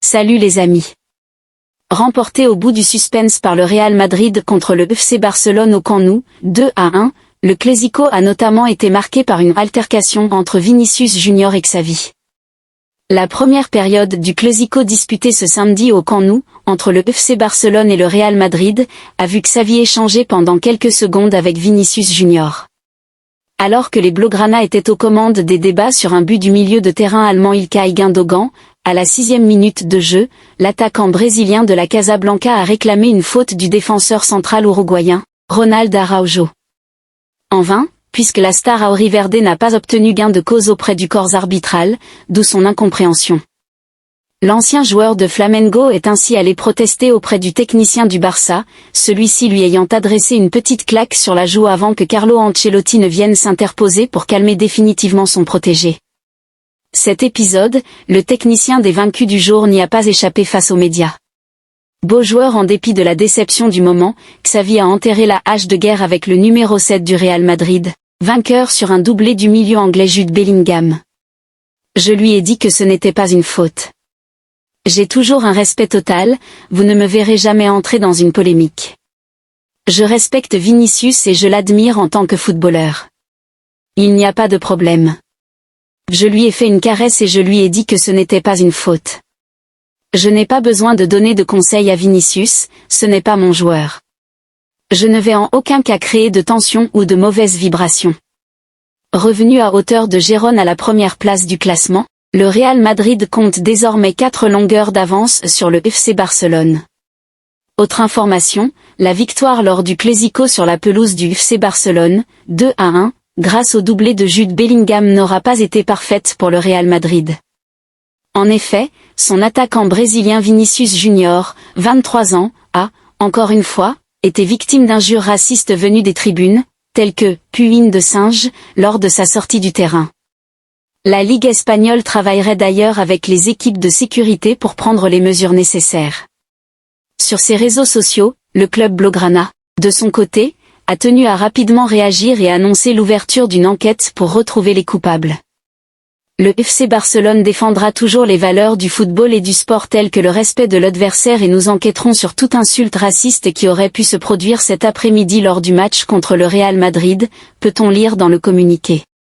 Salut les amis. Remporté au bout du suspense par le Real Madrid contre le FC Barcelone au Camp Nou, 2-1, le Clásico a notamment été marqué par une altercation entre Vinícius Junior et Xavi. La première période du Clásico disputée ce samedi au Camp Nou, entre le FC Barcelone et le Real Madrid, a vu Xavi échanger pendant quelques secondes avec Vinícius Junior. Alors que les Blaugrana étaient aux commandes des débats sur un but du milieu de terrain allemand Ilkay Gündoğan, à la 6e minute de jeu, l'attaquant brésilien de la Casablanca a réclamé une faute du défenseur central uruguayen, Ronald Araujo. En vain, puisque la star auriverde n'a pas obtenu gain de cause auprès du corps arbitral, d'où son incompréhension. L'ancien joueur de Flamengo est ainsi allé protester auprès du technicien du Barça, celui-ci lui ayant adressé une petite claque sur la joue avant que Carlo Ancelotti ne vienne s'interposer pour calmer définitivement son protégé. Cet épisode, le technicien des vaincus du jour n'y a pas échappé face aux médias. Beau joueur en dépit de la déception du moment, Xavi a enterré la hache de guerre avec le numéro 7 du Real Madrid, vainqueur sur un doublé du milieu anglais Jude Bellingham. Je lui ai dit que ce n'était pas une faute. J'ai toujours un respect total, vous ne me verrez jamais entrer dans une polémique. Je respecte Vinícius et je l'admire en tant que footballeur. Il n'y a pas de problème. Je lui ai fait une caresse et je lui ai dit que ce n'était pas une faute. Je n'ai pas besoin de donner de conseils à Vinícius, ce n'est pas mon joueur. Je ne vais en aucun cas créer de tension ou de mauvaises vibrations. Revenu à hauteur de Gérone à la première place du classement, le Real Madrid compte désormais 4 longueurs d'avance sur le FC Barcelone. Autre information, la victoire lors du Clásico sur la pelouse du FC Barcelone, 2-1, grâce au doublé de Jude Bellingham n'aura pas été parfaite pour le Real Madrid. En effet, son attaquant brésilien Vinícius Junior, 23 ans, a, encore une fois, été victime d'injures racistes venues des tribunes, telles que « puine de singe » lors de sa sortie du terrain. La Ligue espagnole travaillerait d'ailleurs avec les équipes de sécurité pour prendre les mesures nécessaires. Sur ses réseaux sociaux, le club Blaugrana, de son côté, a tenu à rapidement réagir et annoncer l'ouverture d'une enquête pour retrouver les coupables. Le FC Barcelone défendra toujours les valeurs du football et du sport telles que le respect de l'adversaire et nous enquêterons sur toute insulte raciste qui aurait pu se produire cet après-midi lors du match contre le Real Madrid, peut-on lire dans le communiqué.